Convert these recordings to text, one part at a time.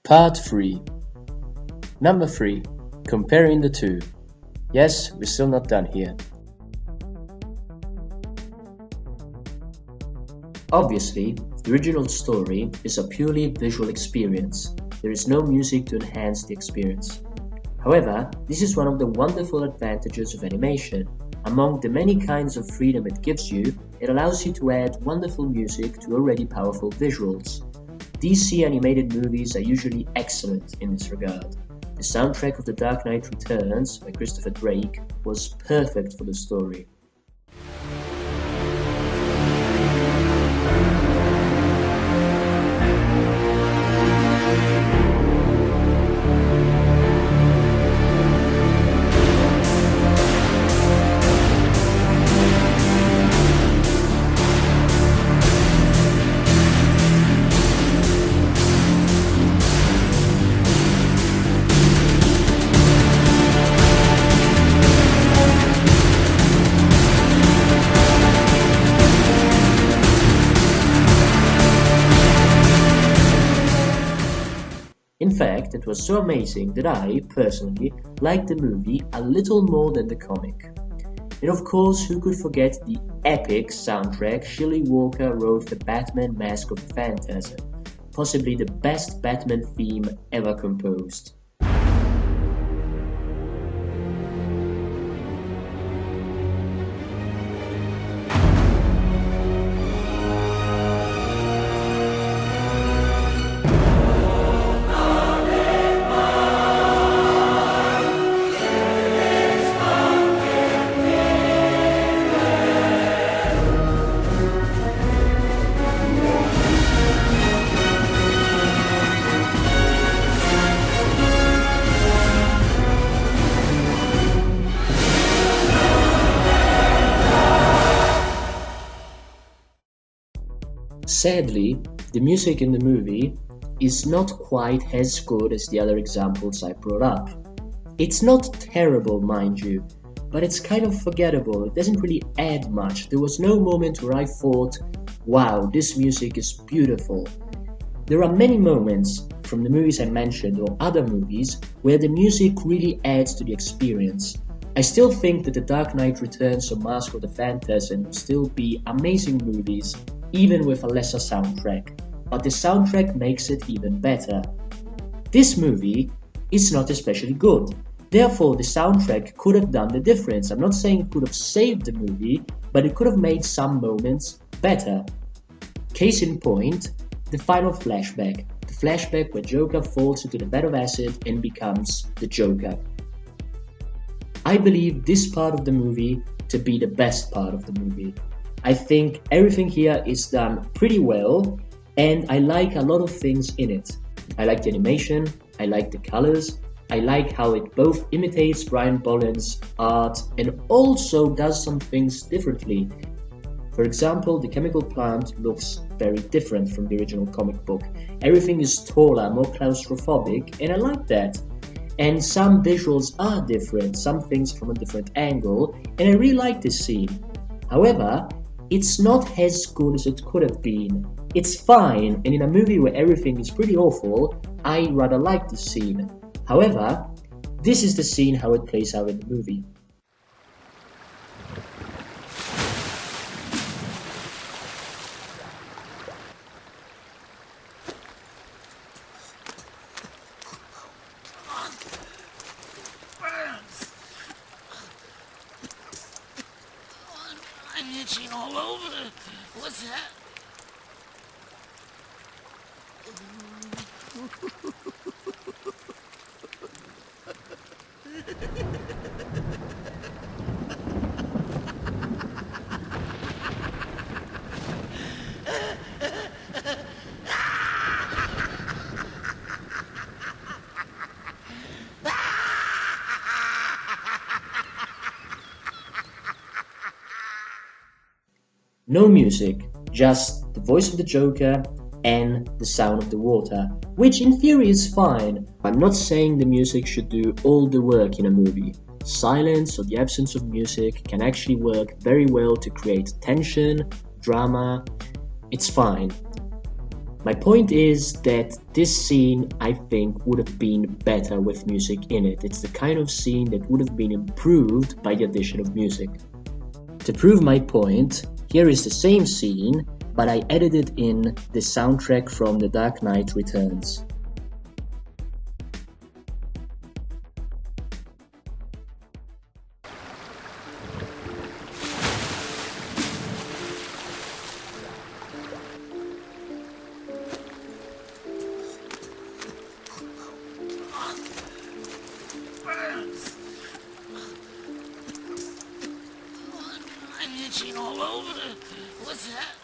Part 3. Number 3. Comparing the two. Yes, we're still not done here. Obviously, the original story is a purely visual experience. There is no music to enhance the experience. However, this is one of the wonderful advantages of animation. Among the many kinds of freedom it gives you, it allows you to add wonderful music to already powerful visuals. DC animated movies are usually excellent in this regard. The soundtrack of The Dark Knight Returns by Christopher Drake was perfect for the story. In fact, it was so amazing that I, personally, liked the movie a little more than the comic. And of course, who could forget the epic soundtrack Shelley Walker wrote for Batman Mask of the Phantasm, possibly the best Batman theme ever composed. Sadly, the music in the movie is not quite as good as the other examples I brought up. It's not terrible, mind you, but it's kind of forgettable. It doesn't really add much. There was no moment where I thought, wow, this music is beautiful. There are many moments from the movies I mentioned or other movies where the music really adds to the experience. I still think that The Dark Knight Returns or Mask of the Phantasm will still be amazing movies, even with a lesser soundtrack, but the soundtrack makes it even better. This movie is not especially good, therefore the soundtrack could have done the difference. I'm not saying it could have saved the movie, but it could have made some moments better. Case in point, the final flashback. The flashback where Joker falls into the vat of acid and becomes the Joker. I believe this part of the movie to be the best part of the movie. I think everything here is done pretty well, and I like a lot of things in it. I like the animation, I like the colors, I like how it both imitates Brian Bolland's art and also does some things differently. For example, the chemical plant looks very different from the original comic book. Everything is taller, more claustrophobic, and I like that. And some visuals are different, some things from a different angle, and I really like this scene. However, it's not as good as it could have been. It's fine, and in a movie where everything is pretty awful, I rather like this scene. However, this is the scene how it plays out in the movie. I'm itching all over. What's that? No music, just the voice of the Joker and the sound of the water, which in theory is fine. I'm not saying the music should do all the work in a movie. Silence or the absence of music can actually work very well to create tension, drama. It's fine. My point is that this scene, I think, would have been better with music in it. It's the kind of scene that would have been improved by the addition of music. To prove my point, here is the same scene, but I edited in the soundtrack from The Dark Knight Returns. Burns. I'm itching all over. What's that?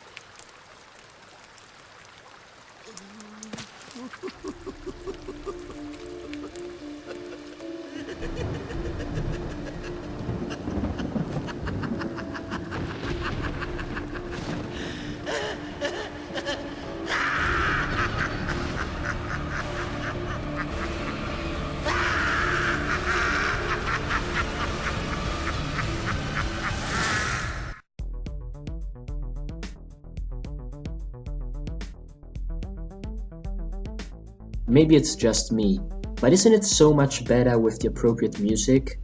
Maybe it's just me, but isn't it so much better with the appropriate music?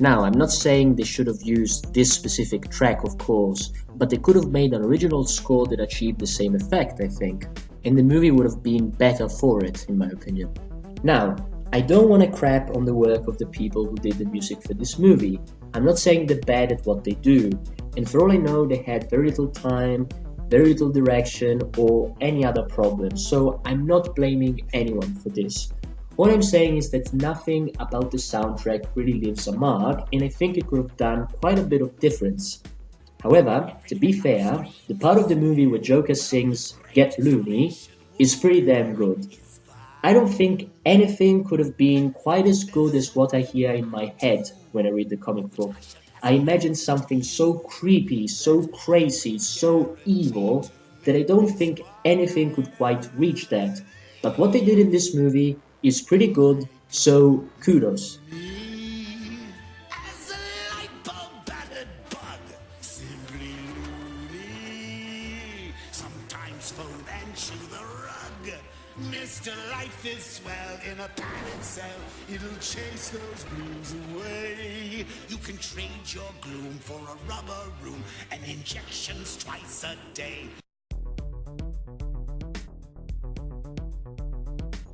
Now, I'm not saying they should have used this specific track, of course, but they could have made an original score that achieved the same effect, I think, and the movie would have been better for it, in my opinion. Now, I don't want to crap on the work of the people who did the music for this movie. I'm not saying they're bad at what they do, and for all I know, they had very little time, very little direction, or any other problem, so I'm not blaming anyone for this. All I'm saying is that nothing about the soundtrack really leaves a mark, and I think it could have done quite a bit of difference. However, to be fair, the part of the movie where Joker sings Get Loony is pretty damn good. I don't think anything could have been quite as good as what I hear in my head when I read the comic book. I imagine something so creepy, so crazy, so evil that I don't think anything could quite reach that. But what they did in this movie is pretty good, so kudos. As a light bulb battered bug, simply loony. Sometimes fold and chew the rug. Mr. Life is swell in a padded cell. It'll chase those blues away. You can trade your gloom for a rubber room and injections twice a day.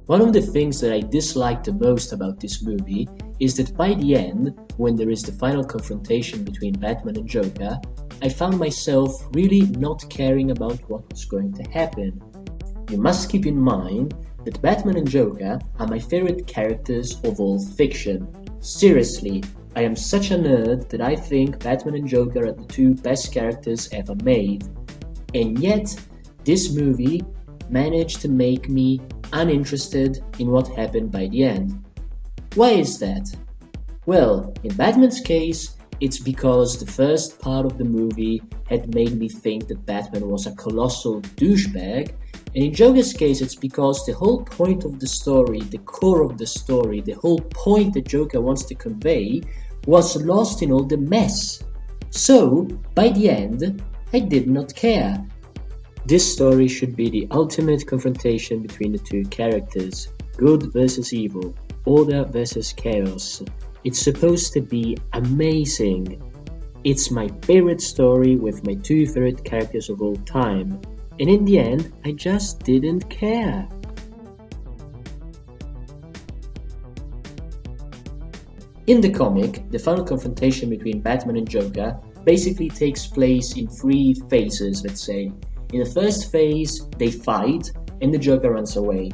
One of the things that I dislike the most about this movie is that by the end, when there is the final confrontation between Batman and Joker, I found myself really not caring about what was going to happen. You must keep in mind that Batman and Joker are my favorite characters of all fiction. Seriously, I am such a nerd that I think Batman and Joker are the two best characters ever made. And yet, this movie managed to make me uninterested in what happened by the end. Why is that? Well, in Batman's case, it's because the first part of the movie had made me think that Batman was a colossal douchebag, and in Joker's case it's because the whole point of the story, the core of the story, the whole point that Joker wants to convey was lost in all the mess. So, by the end, I did not care. This story should be the ultimate confrontation between the two characters, good versus evil, order versus chaos. It's supposed to be amazing. It's my favorite story with my two favorite characters of all time. And in the end, I just didn't care. In the comic, the final confrontation between Batman and Joker basically takes place in 3 phases, let's say. In the first phase, they fight and the Joker runs away.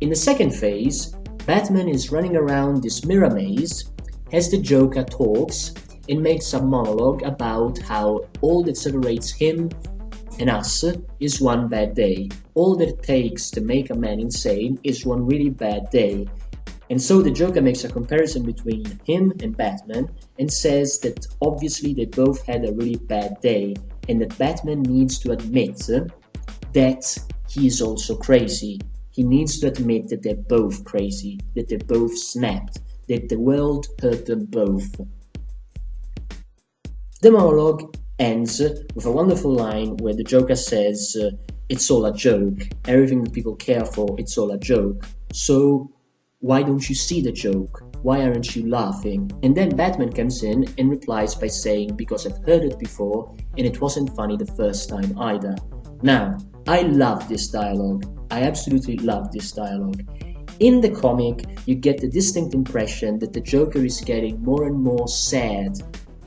In the second phase, Batman is running around this mirror maze as the Joker talks and makes a monologue about how all that separates him and us is one bad day. All that it takes to make a man insane is one really bad day. And so the Joker makes a comparison between him and Batman and says that obviously they both had a really bad day and that Batman needs to admit that he is also crazy. He needs to admit that they're both crazy, that they both snapped, that the world hurt them both. The monologue ends with a wonderful line where the Joker says, it's all a joke. Everything that people care for, it's all a joke. So why don't you see the joke? Why aren't you laughing? And then Batman comes in and replies by saying, because I've heard it before and it wasn't funny the first time either. Now, I love this dialogue. I absolutely love this dialogue. In the comic, you get the distinct impression that the Joker is getting more and more sad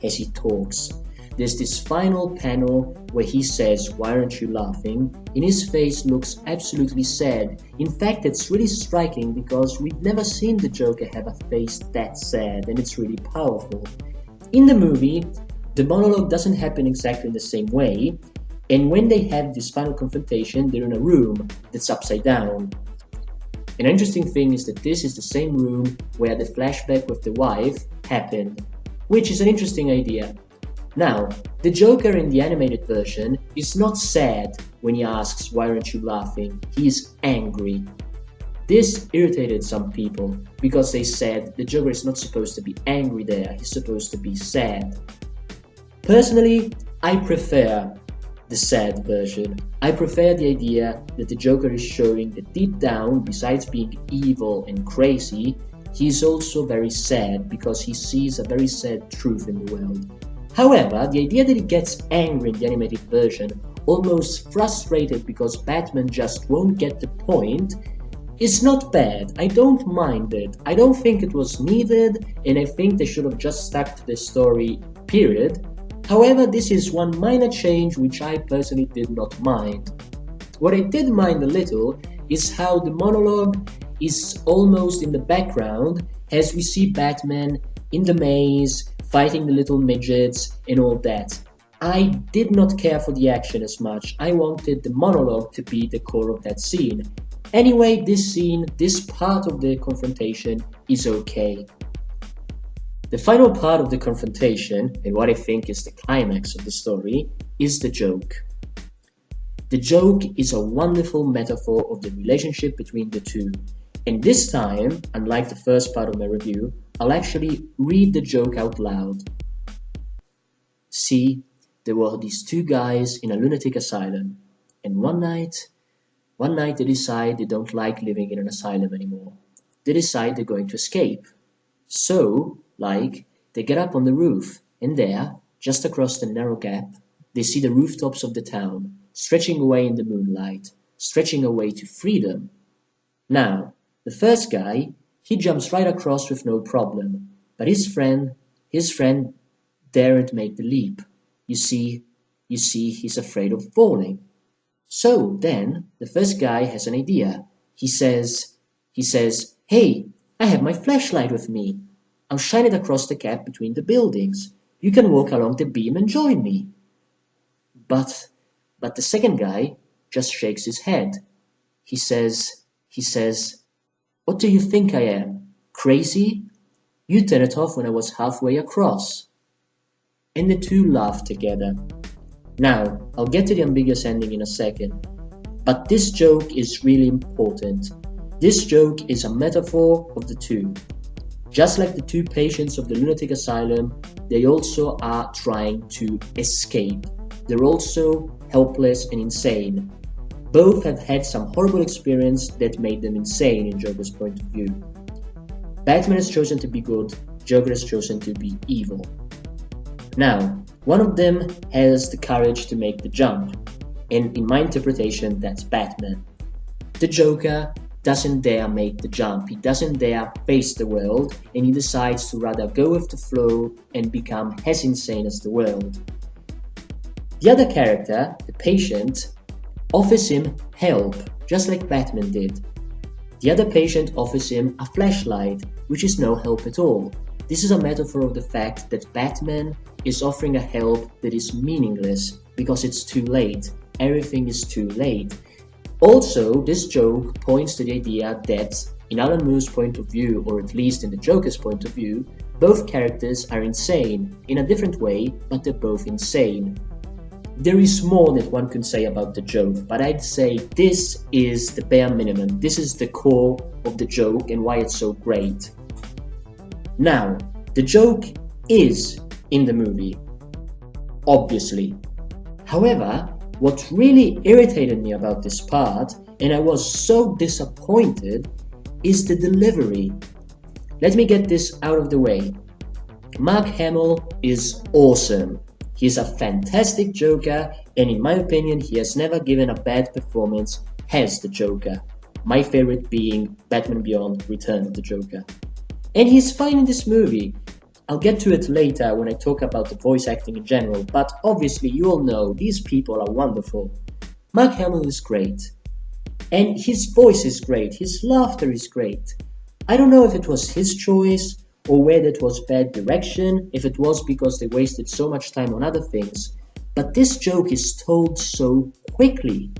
as he talks. There's this final panel where he says, "Why aren't you laughing?" and his face looks absolutely sad. In fact, it's really striking because we've never seen the Joker have a face that sad, and it's really powerful. In the movie, the monologue doesn't happen exactly in the same way, and when they have this final confrontation, they're in a room that's upside down. An interesting thing is that this is the same room where the flashback with the wife happened, which is an interesting idea. Now, the Joker in the animated version is not sad when he asks, "Why aren't you laughing?" He is angry. This irritated some people because they said the Joker is not supposed to be angry there, he's supposed to be sad. Personally, I prefer the sad version. I prefer the idea that the Joker is showing that deep down, besides being evil and crazy, he is also very sad because he sees a very sad truth in the world. However, the idea that he gets angry in the animated version, almost frustrated because Batman just won't get the point, is not bad. I don't mind it. I don't think it was needed, and I think they should have just stuck to the story, period. However, this is one minor change which I personally did not mind. What I did mind a little is how the monologue is almost in the background as we see Batman in the maze, fighting the little midgets and all that. I did not care for the action as much. I wanted the monologue to be the core of that scene. Anyway, this scene, this part of the confrontation is okay. The final part of the confrontation, and what I think is the climax of the story, is the joke. The joke is a wonderful metaphor of the relationship between the two. And this time, unlike the first part of my review, I'll actually read the joke out loud. See, there were these two guys in a lunatic asylum, and one night they decide they don't like living in an asylum anymore. They decide they're going to escape. So, they get up on the roof, and there, just across the narrow gap, they see the rooftops of the town, stretching away in the moonlight, stretching away to freedom. Now, the first guy, he jumps right across with no problem, but his friend daren't make the leap. You see, he's afraid of falling. So then, the first guy has an idea. He says, "Hey, I have my flashlight with me. I'll shine it across the gap between the buildings. You can walk along the beam and join me." But the second guy just shakes his head. He says, "What do you think I am? Crazy? You turned it off when I was halfway across." And the two laugh together. Now, I'll get to the ambiguous ending in a second, but this joke is really important. This joke is a metaphor of the two. Just like the two patients of the lunatic asylum, they also are trying to escape. They're also helpless and insane. Both have had some horrible experience that made them insane in Joker's point of view. Batman has chosen to be good, Joker has chosen to be evil. Now, one of them has the courage to make the jump, and in my interpretation, that's Batman. The Joker doesn't dare make the jump, he doesn't dare face the world, and he decides to rather go with the flow and become as insane as the world. The other character, the patient, offers him help, just like Batman did. The other patient offers him a flashlight, which is no help at all. This is a metaphor of the fact that Batman is offering a help that is meaningless because it's too late. Everything is too late. Also, this joke points to the idea that, in Alan Moore's point of view, or at least in the Joker's point of view, both characters are insane, in a different way, but they're both insane. There is more that one can say about the joke, but I'd say this is the bare minimum. This is the core of the joke and why it's so great. Now, the joke is in the movie, obviously. However, What really irritated me about this part, and I was so disappointed, is the delivery. Let me get this out of the way. Mark Hamill is awesome. He's a fantastic Joker, and in my opinion, he has never given a bad performance as the Joker. My favorite being Batman Beyond: Return of the Joker. And he's fine in this movie. I'll get to it later when I talk about the voice acting in general, but obviously you all know these people are wonderful. Mark Hamill is great. And his voice is great, his laughter is great. I don't know if it was his choice or whether it was bad direction, if it was because they wasted so much time on other things, but this joke is told so quickly.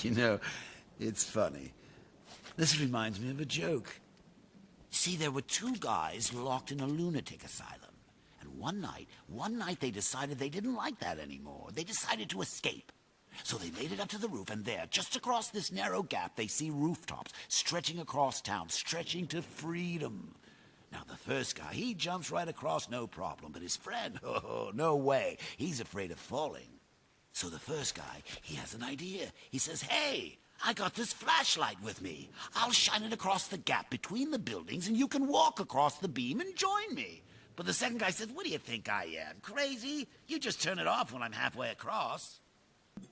You know, it's funny. This reminds me of a joke. See, there were two guys locked in a lunatic asylum. And one night they decided they didn't like that anymore. They decided to escape. So they made it up to the roof, and there, just across this narrow gap, they see rooftops stretching across town, stretching to freedom. Now, the first guy, he jumps right across, no problem. But his friend, oh, no way. He's afraid of falling. So the first guy, he has an idea. He says, hey, I got this flashlight with me. I'll shine it across the gap between the buildings, and you can walk across the beam and join me. But the second guy says, what do you think I am, crazy? You just turn it off when I'm halfway across.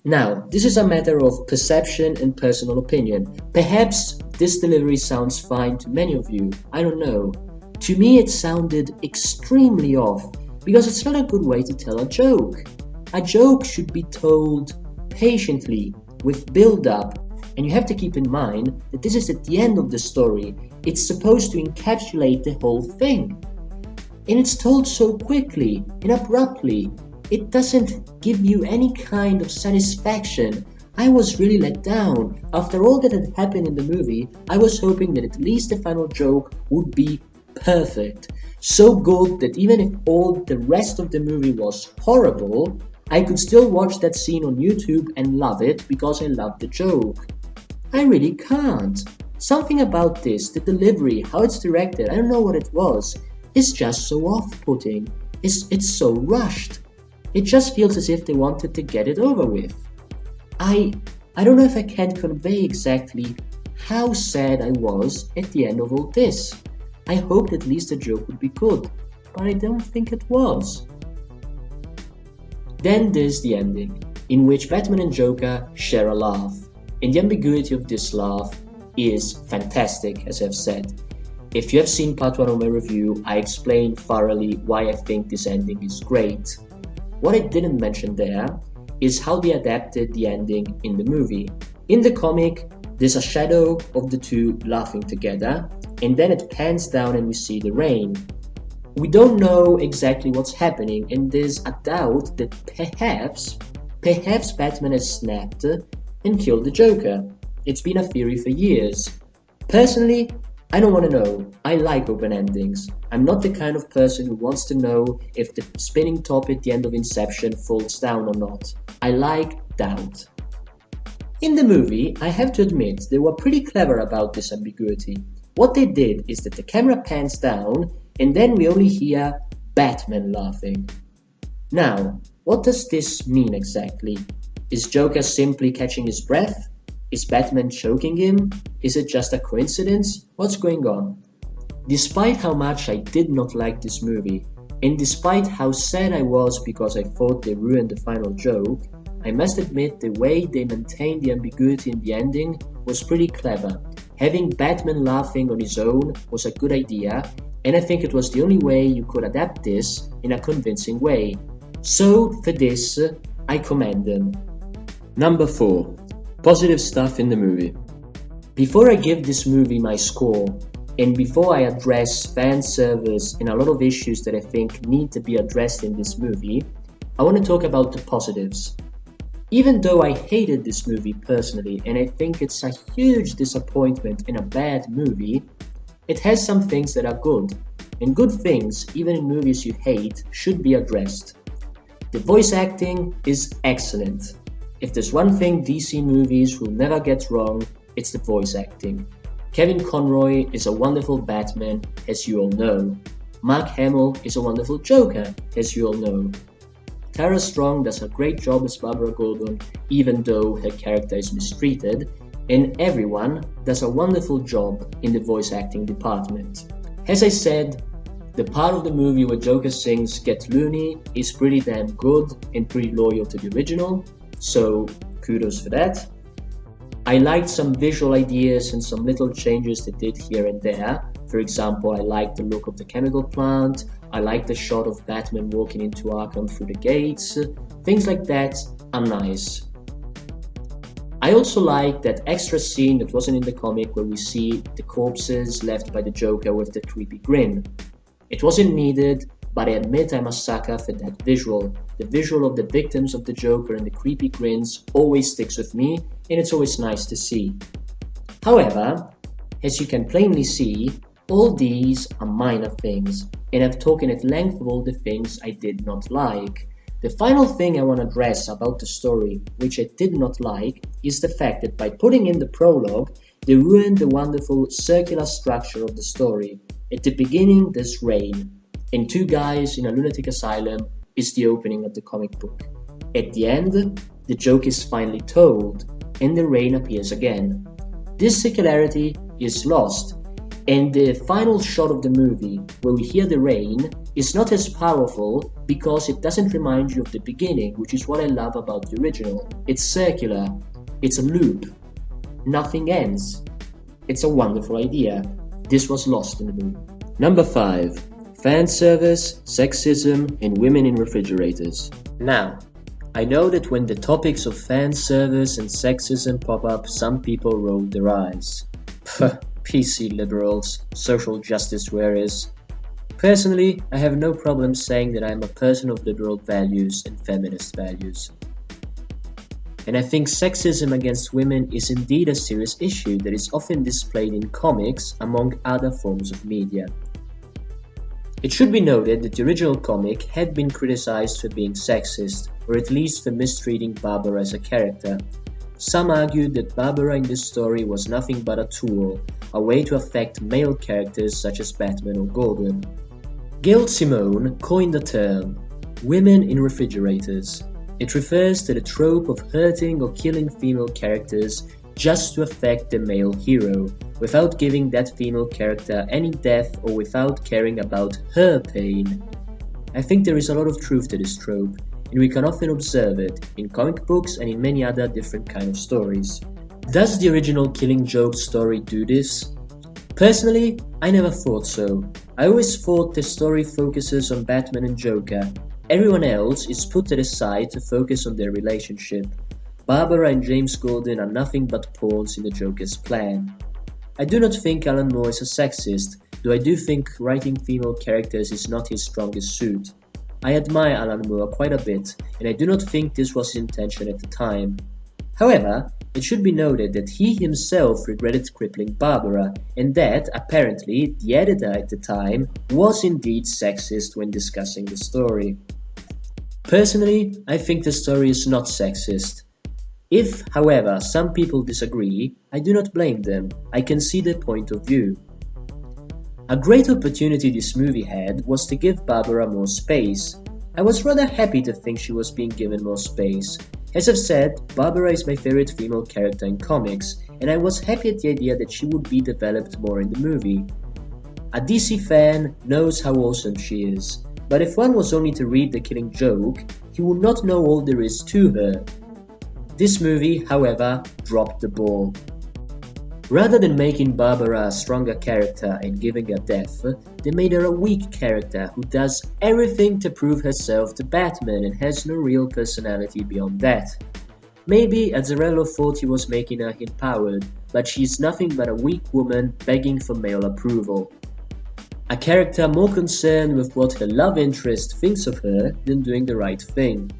Now, this is a matter of perception and personal opinion. Perhaps this delivery sounds fine to many of you, I don't know. To me it sounded extremely off, because it's not a good way to tell a joke. A joke should be told patiently, with build-up, and you have to keep in mind that this is at the end of the story. It's supposed to encapsulate the whole thing. And it's told so quickly and abruptly. It doesn't give you any kind of satisfaction. I was really let down. After all that had happened in the movie, I was hoping that at least the final joke would be perfect. So good that even if all the rest of the movie was horrible, I could still watch that scene on YouTube and love it because I loved the joke. I really can't. Something about this, the delivery, how it's directed, I don't know what it was, is just so off-putting. It's so rushed. It just feels as if they wanted to get it over with. I don't know if I can convey exactly how sad I was at the end of all this. I hoped at least the joke would be good, but I don't think it was. Then there's the ending, in which Batman and Joker share a laugh, and the ambiguity of this laugh is fantastic, as I've said. If you have seen part 1 of my review, I explain thoroughly why I think this ending is great. What I didn't mention there is how they adapted the ending in the movie. In the comic, there's a shadow of the two laughing together, and then it pans down and we see the rain. We don't know exactly what's happening, and there's a doubt that perhaps Batman has snapped and killed the Joker. It's been a theory for years. Personally, I don't want to know. I like open endings. I'm not the kind of person who wants to know if the spinning top at the end of Inception falls down or not. I like doubt. In the movie, I have to admit, they were pretty clever about this ambiguity. What they did is that the camera pans down and then we only hear Batman laughing. Now, what does this mean exactly? Is Joker simply catching his breath? Is Batman choking him? Is it just a coincidence? What's going on? Despite how much I did not like this movie, and despite how sad I was because I thought they ruined the final joke, I must admit the way they maintained the ambiguity in the ending was pretty clever. Having Batman laughing on his own was a good idea, and I think it was the only way you could adapt this in a convincing way. So for this, I commend them. Number 4. Positive stuff in the movie. Before I give this movie my score, and before I address fan service and a lot of issues that I think need to be addressed in this movie, I want to talk about the positives. Even though I hated this movie personally, and I think it's a huge disappointment in a bad movie, it has some things that are good, and good things, even in movies you hate, should be addressed. The voice acting is excellent. If there's one thing DC movies will never get wrong, it's the voice acting. Kevin Conroy is a wonderful Batman, as you all know. Mark Hamill is a wonderful Joker, as you all know. Tara Strong does a great job as Barbara Gordon, even though her character is mistreated, and everyone does a wonderful job in the voice acting department. As I said, the part of the movie where Joker sings Get Loony is pretty damn good and pretty loyal to the original, so kudos for that. I liked some visual ideas and some little changes they did here and there. For example, I liked the look of the chemical plant, I liked the shot of Batman walking into Arkham through the gates. Things like that are nice. I also like that extra scene that wasn't in the comic where we see the corpses left by the Joker with the creepy grin. It wasn't needed, but I admit I'm a sucker for that visual. The visual of the victims of the Joker and the creepy grins always sticks with me, and it's always nice to see. However, as you can plainly see, all these are minor things, and I've talked at length of all the things I did not like. The final thing I want to address about the story, which I did not like, is the fact that by putting in the prologue, they ruined the wonderful circular structure of the story. At the beginning, there's rain, and two guys in a lunatic asylum is the opening of the comic book. At the end, the joke is finally told, and the rain appears again. This circularity is lost, and the final shot of the movie, where we hear the rain, is not as powerful because it doesn't remind you of the beginning, which is what I love about the original. It's circular, it's a loop, nothing ends. It's a wonderful idea. This was lost in the movie. Number 5. Fan service, sexism, and women in refrigerators. Now, I know that when the topics of fan service and sexism pop up, some people roll their eyes. PC liberals, social justice warriors. Personally, I have no problem saying that I am a person of liberal values and feminist values. And I think sexism against women is indeed a serious issue that is often displayed in comics among other forms of media. It should be noted that the original comic had been criticized for being sexist, or at least for mistreating Barbara as a character. Some argued that Barbara in this story was nothing but a tool, a way to affect male characters such as Batman or Gordon. Gail Simone coined the term, women in refrigerators. It refers to the trope of hurting or killing female characters just to affect the male hero, without giving that female character any depth or without caring about her pain. I think there is a lot of truth to this trope, and we can often observe it in comic books and in many other different kind of stories. Does the original Killing Joke story do this? Personally, I never thought so. I always thought the story focuses on Batman and Joker. Everyone else is put to the side to focus on their relationship. Barbara and James Gordon are nothing but pawns in the Joker's plan. I do not think Alan Moore is a sexist, though I do think writing female characters is not his strongest suit. I admire Alan Moore quite a bit, and I do not think this was his intention at the time. However, it should be noted that he himself regretted crippling Barbara, and that, apparently, the editor at the time was indeed sexist when discussing the story. Personally, I think the story is not sexist. If, however, some people disagree, I do not blame them. I can see their point of view. A great opportunity this movie had was to give Barbara more space. I was rather happy to think she was being given more space. As I've said, Barbara is my favorite female character in comics, and I was happy at the idea that she would be developed more in the movie. A DC fan knows how awesome she is, but if one was only to read The Killing Joke, he would not know all there is to her. This movie, however, dropped the ball. Rather than making Barbara a stronger character and giving her depth, they made her a weak character who does everything to prove herself to Batman and has no real personality beyond that. Maybe Azzarello thought he was making her empowered, but she is nothing but a weak woman begging for male approval. A character more concerned with what her love interest thinks of her than doing the right thing.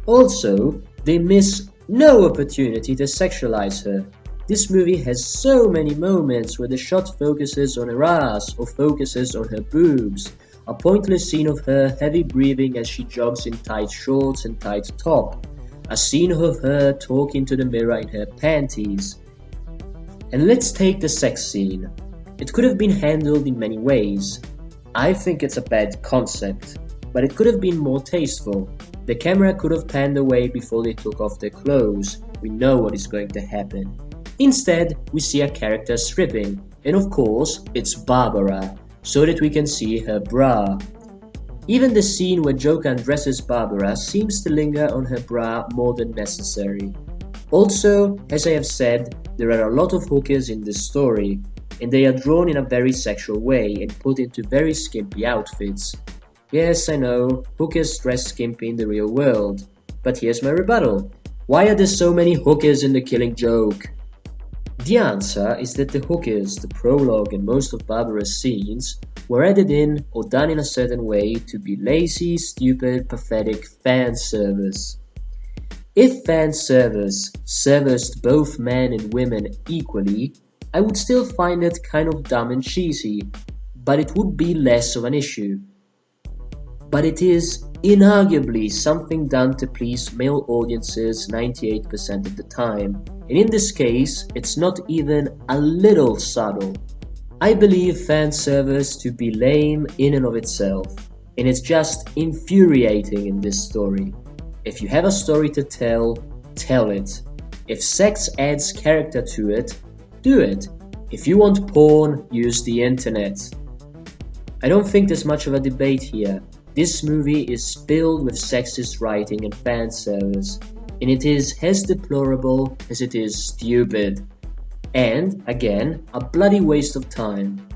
Also, they miss no opportunity to sexualize her. This movie has so many moments where the shot focuses on her ass or focuses on her boobs. A pointless scene of her heavy breathing as she jogs in tight shorts and tight top. A scene of her talking to the mirror in her panties. And let's take the sex scene. It could have been handled in many ways. I think it's a bad concept, but it could have been more tasteful. The camera could have panned away before they took off their clothes. We know what is going to happen. Instead, we see a character stripping, and of course, it's Barbara, so that we can see her bra. Even the scene where Joker undresses Barbara seems to linger on her bra more than necessary. Also, as I have said, there are a lot of hookers in this story, and they are drawn in a very sexual way and put into very skimpy outfits. Yes, I know, hookers dress skimpy in the real world, but here's my rebuttal. Why are there so many hookers in The Killing Joke? The answer is that the hookers, the prologue and most of Barbara's scenes were added in or done in a certain way to be lazy, stupid, pathetic fan service. If fan service serviced both men and women equally, I would still find it kind of dumb and cheesy, but it would be less of an issue. But it is inarguably something done to please male audiences 98% of the time, and in this case, it's not even a little subtle. I believe fan service to be lame in and of itself, and it's just infuriating in this story. If you have a story to tell, tell it. If sex adds character to it, do it. If you want porn, use the internet. I don't think there's much of a debate here. This movie is filled with sexist writing and fan service, and it is as deplorable as it is stupid. And, again, a bloody waste of time.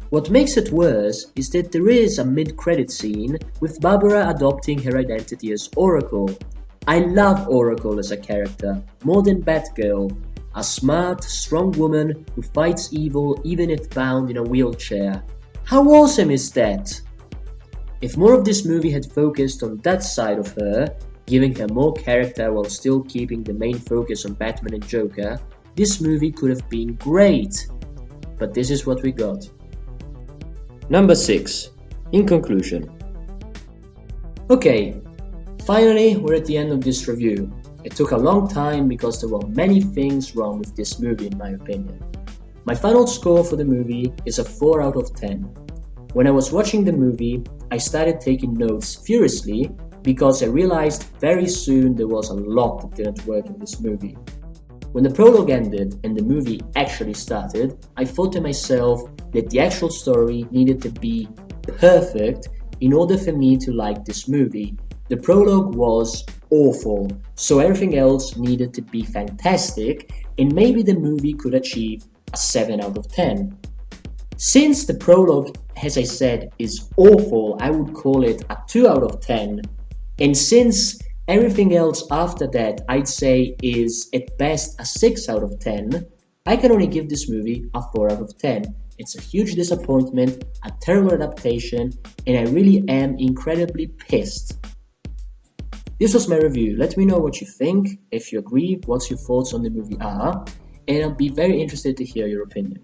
What makes it worse is that there is a mid-credit scene with Barbara adopting her identity as Oracle. I love Oracle as a character, more than Batgirl, a smart, strong woman who fights evil even if bound in a wheelchair. How awesome is that? If more of this movie had focused on that side of her, giving her more character while still keeping the main focus on Batman and Joker, this movie could have been great. But this is what we got. Number 6. In conclusion. Okay, finally we're at the end of this review. It took a long time because there were many things wrong with this movie in my opinion. My final score for the movie is a 4 out of 10. When I was watching the movie, I started taking notes furiously because I realized very soon there was a lot that didn't work in this movie. When the prologue ended and the movie actually started, I thought to myself that the actual story needed to be perfect in order for me to like this movie. The prologue was awful, so everything else needed to be fantastic, and maybe the movie could achieve a 7 out of 10. Since the prologue, as I said, is awful, I would call it a 2 out of 10. And since everything else after that I'd say is at best a 6 out of 10, I can only give this movie a 4 out of 10. It's a huge disappointment, a terrible adaptation, and I really am incredibly pissed. This was my review. Let me know what you think. If you agree, what your thoughts on the movie are, and I'll be very interested to hear your opinion.